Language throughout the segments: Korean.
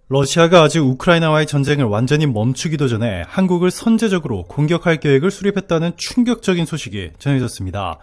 러시아가 아직 우크라이나와의 전쟁을 완전히 멈추기도 전에 한국을 선제적으로 공격할 계획을 수립했다는 충격적인 소식이 전해졌습니다.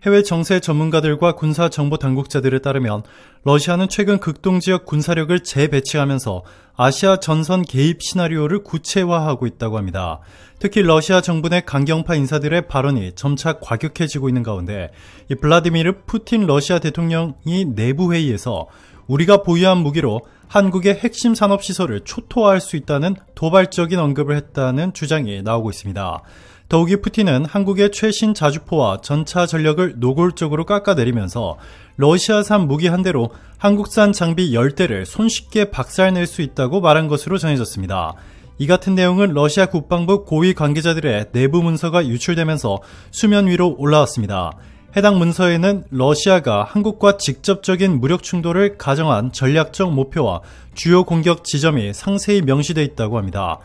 해외 정세 전문가들과 군사 정보 당국자들에 따르면 러시아는 최근 극동지역 군사력을 재배치하면서 아시아 전선 개입 시나리오를 구체화하고 있다고 합니다. 특히 러시아 정부 내 강경파 인사들의 발언이 점차 과격해지고 있는 가운데 이 블라디미르 푸틴 러시아 대통령이 내부 회의에서 우리가 보유한 무기로 한국의 핵심 산업시설을 초토화할 수 있다는 도발적인 언급을 했다는 주장이 나오고 있습니다. 더욱이 푸틴은 한국의 최신 자주포와 전차 전력을 노골적으로 깎아내리면서 러시아산 무기 한 대로 한국산 장비 10대를 손쉽게 박살낼 수 있다고 말한 것으로 전해졌습니다. 이 같은 내용은 러시아 국방부 고위 관계자들의 내부 문서가 유출되면서 수면 위로 올라왔습니다. 해당 문서에는 러시아가 한국과 직접적인 무력 충돌을 가정한 전략적 목표와 주요 공격 지점이 상세히 명시되어 있다고 합니다.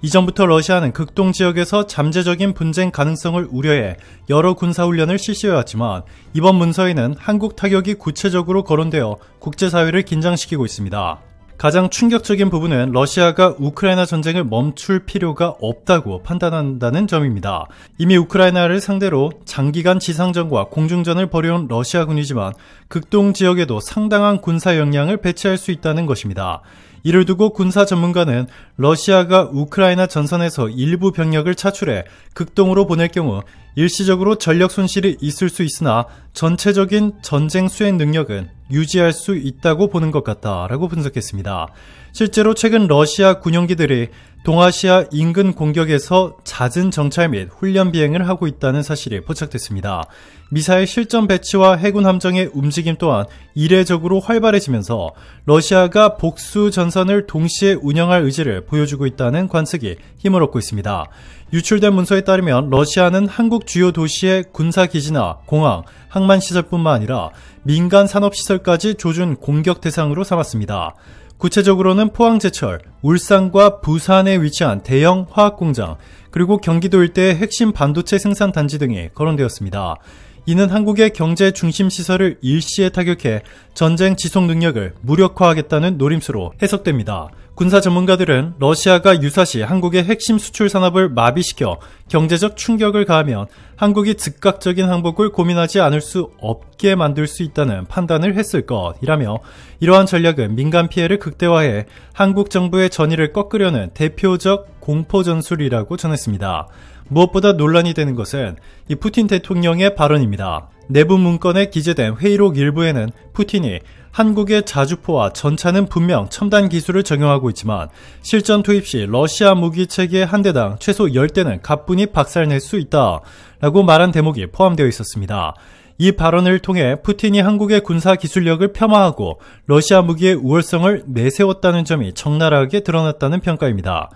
이전부터 러시아는 극동 지역에서 잠재적인 분쟁 가능성을 우려해 여러 군사훈련을 실시해왔지만 이번 문서에는 한국 타격이 구체적으로 거론되어 국제사회를 긴장시키고 있습니다. 가장 충격적인 부분은 러시아가 우크라이나 전쟁을 멈출 필요가 없다고 판단한다는 점입니다. 이미 우크라이나를 상대로 장기간 지상전과 공중전을 벌여온 러시아군이지만 극동 지역에도 상당한 군사 역량을 배치할 수 있다는 것입니다. 이를 두고 군사 전문가는 러시아가 우크라이나 전선에서 일부 병력을 차출해 극동으로 보낼 경우 일시적으로 전력 손실이 있을 수 있으나 전체적인 전쟁 수행 능력은 유지할 수 있다고 보는 것 같다라고 분석했습니다. 실제로 최근 러시아 군용기들이 동아시아 인근 공격에서 잦은 정찰 및 훈련 비행을 하고 있다는 사실이 포착됐습니다. 미사일 실전 배치와 해군 함정의 움직임 또한 이례적으로 활발해지면서 러시아가 복수 전선을 동시에 운영할 의지를 보여주고 있다는 관측이 힘을 얻고 있습니다. 유출된 문서에 따르면 러시아는 한국 주요 도시의 군사기지나 공항, 항만시설뿐만 아니라 민간 산업시설까지 조준 공격 대상으로 삼았습니다. 구체적으로는 포항제철, 울산과 부산에 위치한 대형 화학공장, 그리고 경기도 일대의 핵심 반도체 생산 단지 등이 거론되었습니다. 이는 한국의 경제 중심 시설을 일시에 타격해 전쟁 지속 능력을 무력화하겠다는 노림수로 해석됩니다. 군사 전문가들은 러시아가 유사시 한국의 핵심 수출 산업을 마비시켜 경제적 충격을 가하면 한국이 즉각적인 항복을 고민하지 않을 수 없게 만들 수 있다는 판단을 했을 것이라며 이러한 전략은 민간 피해를 극대화해 한국 정부의 전의를 꺾으려는 대표적 공포 전술이라고 전했습니다. 무엇보다 논란이 되는 것은 이 푸틴 대통령의 발언입니다. 내부 문건에 기재된 회의록 일부에는 푸틴이 한국의 자주포와 전차는 분명 첨단 기술을 적용하고 있지만 실전 투입 시 러시아 무기 체계 한 대당 최소 10대는 가뿐히 박살낼 수 있다 라고 말한 대목이 포함되어 있었습니다. 이 발언을 통해 푸틴이 한국의 군사 기술력을 폄하하고 러시아 무기의 우월성을 내세웠다는 점이 적나라하게 드러났다는 평가입니다.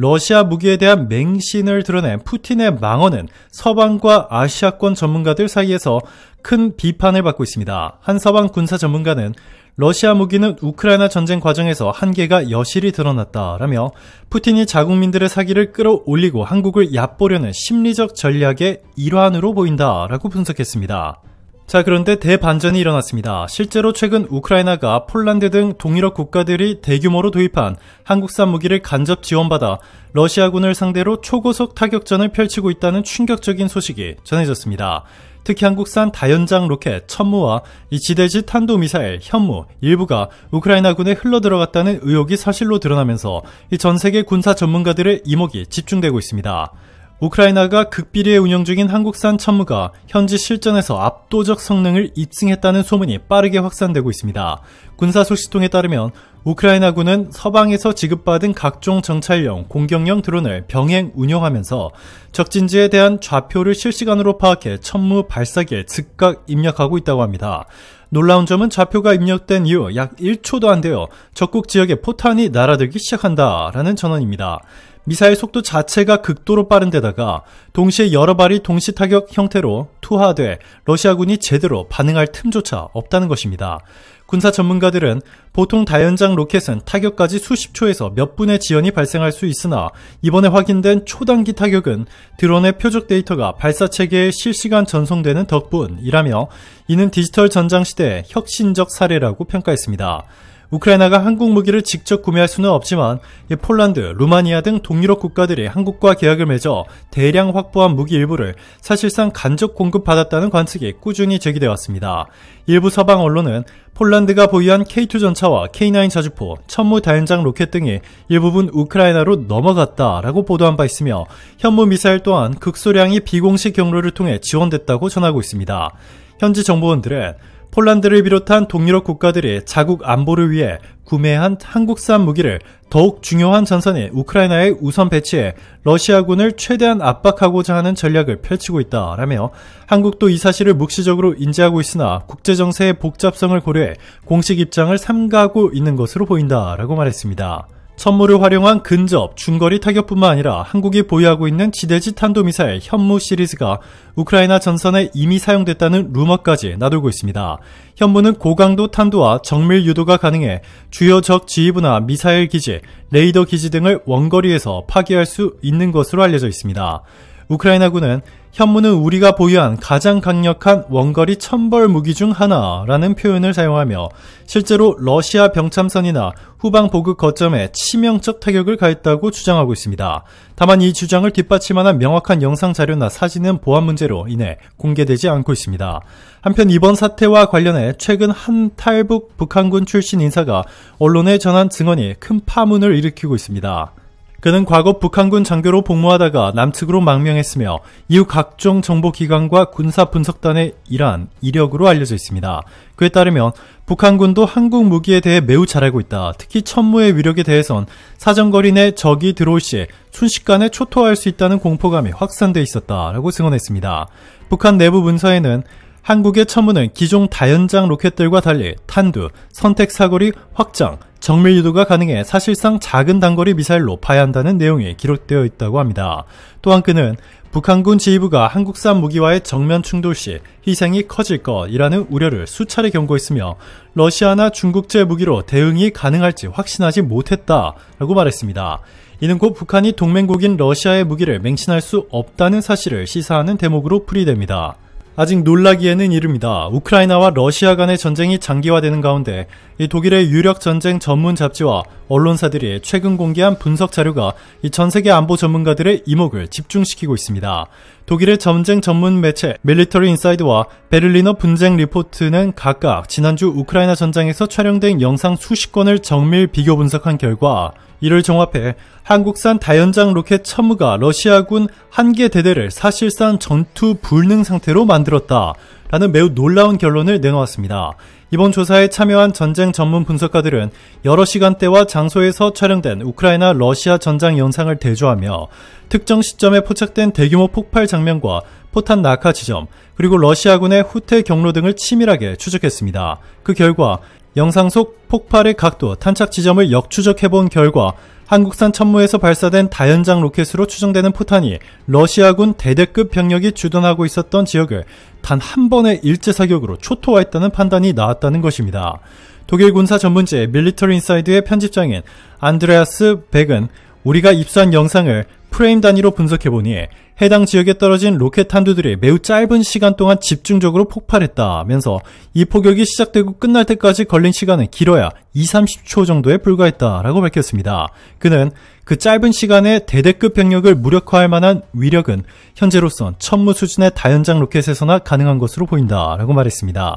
러시아 무기에 대한 맹신을 드러낸 푸틴의 망언은 서방과 아시아권 전문가들 사이에서 큰 비판을 받고 있습니다. 한 서방 군사 전문가는 러시아 무기는 우크라이나 전쟁 과정에서 한계가 여실히 드러났다라며 푸틴이 자국민들의 사기를 끌어올리고 한국을 얕보려는 심리적 전략의 일환으로 보인다라고 분석했습니다. 자, 그런데 대반전이 일어났습니다. 실제로 최근 우크라이나가 폴란드 등 동유럽 국가들이 대규모로 도입한 한국산 무기를 간접 지원받아 러시아군을 상대로 초고속 타격전을 펼치고 있다는 충격적인 소식이 전해졌습니다. 특히 한국산 다연장 로켓 천무와 이 지대지 탄도미사일 현무 일부가 우크라이나군에 흘러들어갔다는 의혹이 사실로 드러나면서 이 전 세계 군사 전문가들의 이목이 집중되고 있습니다. 우크라이나가 극비리에 운영 중인 한국산 천무가 현지 실전에서 압도적 성능을 입증했다는 소문이 빠르게 확산되고 있습니다. 군사 소식통에 따르면 우크라이나군은 서방에서 지급받은 각종 정찰용, 공격용 드론을 병행 운용하면서 적진지에 대한 좌표를 실시간으로 파악해 천무 발사기에 즉각 입력하고 있다고 합니다. 놀라운 점은 좌표가 입력된 이후 약 1초도 안 되어 적국 지역에 포탄이 날아들기 시작한다라는 전언입니다. 미사일 속도 자체가 극도로 빠른 데다가 동시에 여러 발이 동시 타격 형태로 투하돼 러시아군이 제대로 반응할 틈조차 없다는 것입니다. 군사 전문가들은 보통 다연장 로켓은 타격까지 수십 초에서 몇 분의 지연이 발생할 수 있으나 이번에 확인된 초단기 타격은 드론의 표적 데이터가 발사체계에 실시간 전송되는 덕분이라며 이는 디지털 전장 시대의 혁신적 사례라고 평가했습니다. 우크라이나가 한국 무기를 직접 구매할 수는 없지만 폴란드, 루마니아 등 동유럽 국가들이 한국과 계약을 맺어 대량 확보한 무기 일부를 사실상 간접 공급받았다는 관측이 꾸준히 제기되어 왔습니다. 일부 서방 언론은 폴란드가 보유한 K2 전차와 K9 자주포, 천무 다연장 로켓 등이 일부분 우크라이나로 넘어갔다라고 보도한 바 있으며 현무 미사일 또한 극소량이 비공식 경로를 통해 지원됐다고 전하고 있습니다. 현지 정보원들은 폴란드를 비롯한 동유럽 국가들이 자국 안보를 위해 구매한 한국산 무기를 더욱 중요한 전선인 우크라이나에 우선 배치해 러시아군을 최대한 압박하고자 하는 전략을 펼치고 있다라며 한국도 이 사실을 묵시적으로 인지하고 있으나 국제정세의 복잡성을 고려해 공식 입장을 삼가고 있는 것으로 보인다라고 말했습니다. 천무를 활용한 근접, 중거리 타격뿐만 아니라 한국이 보유하고 있는 지대지 탄도미사일 현무 시리즈가 우크라이나 전선에 이미 사용됐다는 루머까지 나돌고 있습니다. 현무는 고강도 탄도와 정밀 유도가 가능해 주요 적 지휘부나 미사일 기지, 레이더 기지 등을 원거리에서 파괴할 수 있는 것으로 알려져 있습니다. 우크라이나군은 현무는 우리가 보유한 가장 강력한 원거리 천벌 무기 중 하나라는 표현을 사용하며 실제로 러시아 병참선이나 후방 보급 거점에 치명적 타격을 가했다고 주장하고 있습니다. 다만 이 주장을 뒷받침하는 명확한 영상 자료나 사진은 보안 문제로 인해 공개되지 않고 있습니다. 한편 이번 사태와 관련해 최근 한 탈북 북한군 출신 인사가 언론에 전한 증언이 큰 파문을 일으키고 있습니다. 그는 과거 북한군 장교로 복무하다가 남측으로 망명했으며 이후 각종 정보기관과 군사분석단의 일한 이력으로 알려져 있습니다. 그에 따르면 북한군도 한국 무기에 대해 매우 잘 알고 있다. 특히 천무의 위력에 대해선 사정거리 내 적이 들어올 시 순식간에 초토화할 수 있다는 공포감이 확산돼 있었다라고 증언했습니다. 북한 내부 문서에는 한국의 천무는 기존 다연장 로켓들과 달리 탄두, 선택 사거리 확장, 정밀 유도가 가능해 사실상 작은 단거리 미사일로 봐야 한다는 내용이 기록되어 있다고 합니다. 또한 그는 북한군 지휘부가 한국산 무기와의 정면 충돌 시 희생이 커질 것이라는 우려를 수차례 경고했으며 러시아나 중국제 무기로 대응이 가능할지 확신하지 못했다라고 말했습니다. 이는 곧 북한이 동맹국인 러시아의 무기를 맹신할 수 없다는 사실을 시사하는 대목으로 풀이됩니다. 아직 놀라기에는 이릅니다. 우크라이나와 러시아 간의 전쟁이 장기화되는 가운데 이 독일의 유력 전쟁 전문 잡지와 언론사들이 최근 공개한 분석 자료가 이 전 세계 안보 전문가들의 이목을 집중시키고 있습니다. 독일의 전쟁 전문 매체 밀리터리 인사이드와 베를리너 분쟁 리포트는 각각 지난주 우크라이나 전장에서 촬영된 영상 수십 건을 정밀 비교 분석한 결과 이를 종합해 한국산 다연장 로켓 천무가 러시아군 한 개 대대를 사실상 전투 불능 상태로 만들었다라는 매우 놀라운 결론을 내놓았습니다. 이번 조사에 참여한 전쟁 전문 분석가들은 여러 시간대와 장소에서 촬영된 우크라이나 러시아 전장 영상을 대조하며 특정 시점에 포착된 대규모 폭발 장면과 포탄 낙하 지점, 그리고 러시아군의 후퇴 경로 등을 치밀하게 추적했습니다. 그 결과 영상 속 폭발의 각도, 탄착 지점을 역추적해본 결과 한국산 천무에서 발사된 다연장 로켓으로 추정되는 포탄이 러시아군 대대급 병력이 주둔하고 있었던 지역을 단 한 번의 일제 사격으로 초토화했다는 판단이 나왔다는 것입니다. 독일 군사 전문지 밀리터리 인사이드의 편집장인 안드레아스 백은 우리가 입수한 영상을 프레임 단위로 분석해보니 해당 지역에 떨어진 로켓 탄두들이 매우 짧은 시간 동안 집중적으로 폭발했다면서 이 포격이 시작되고 끝날 때까지 걸린 시간은 길어야 20-30초 정도에 불과했다라고 밝혔습니다. 그는 그 짧은 시간에 대대급 병력을 무력화할 만한 위력은 현재로선 천무 수준의 다연장 로켓에서나 가능한 것으로 보인다라고 말했습니다.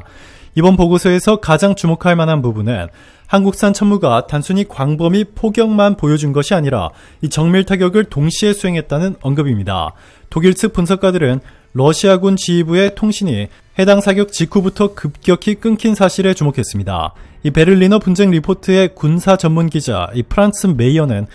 이번 보고서에서 가장 주목할 만한 부분은 한국산 천무가 단순히 광범위 포격만 보여준 것이 아니라 이 정밀 타격을 동시에 수행했다는 언급입니다. 독일 측 분석가들은 러시아군 지휘부의 통신이 해당 사격 직후부터 급격히 끊긴 사실에 주목했습니다. 이 베를리너 분쟁 리포트의 군사 전문 기자 이 프란츠 메이어는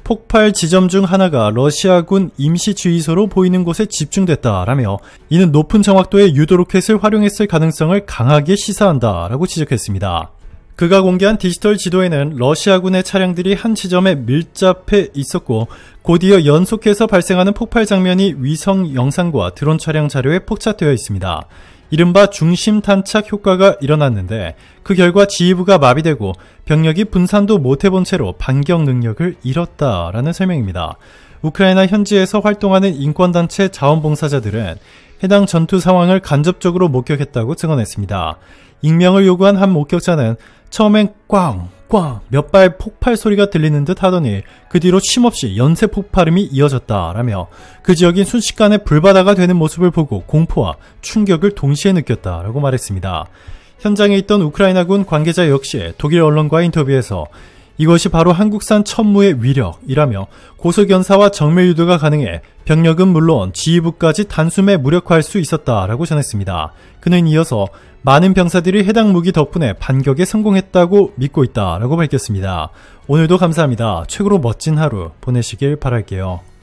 폭발 지점 중 하나가 러시아군 임시주의소로 보이는 곳에 집중됐다라며 이는 높은 정확도의 유도 로켓을 활용했을 가능성을 강하게 시사한다라고 지적했습니다. 그가 공개한 디지털 지도에는 러시아군의 차량들이 한 지점에 밀접해 있었고 곧이어 연속해서 발생하는 폭발 장면이 위성 영상과 드론 촬영 자료에 포착되어 있습니다. 이른바 중심 탄착 효과가 일어났는데 그 결과 지휘부가 마비되고 병력이 분산도 못해본 채로 반격 능력을 잃었다라는 설명입니다. 우크라이나 현지에서 활동하는 인권단체 자원봉사자들은 해당 전투 상황을 간접적으로 목격했다고 증언했습니다. 익명을 요구한 한 목격자는 처음엔 꽝 꽝! 몇 발 폭발 소리가 들리는 듯 하더니 그 뒤로 쉼없이 연쇄 폭발음이 이어졌다라며 그 지역이 순식간에 불바다가 되는 모습을 보고 공포와 충격을 동시에 느꼈다라고 말했습니다. 현장에 있던 우크라이나군 관계자 역시 독일 언론과의 인터뷰에서 이것이 바로 한국산 천무의 위력이라며 고속연사와 정밀유도가 가능해 병력은 물론 지휘부까지 단숨에 무력화할 수 있었다라고 전했습니다. 그는 이어서 많은 병사들이 해당 무기 덕분에 반격에 성공했다고 믿고 있다라고 밝혔습니다. 오늘도 감사합니다. 최고로 멋진 하루 보내시길 바랄게요.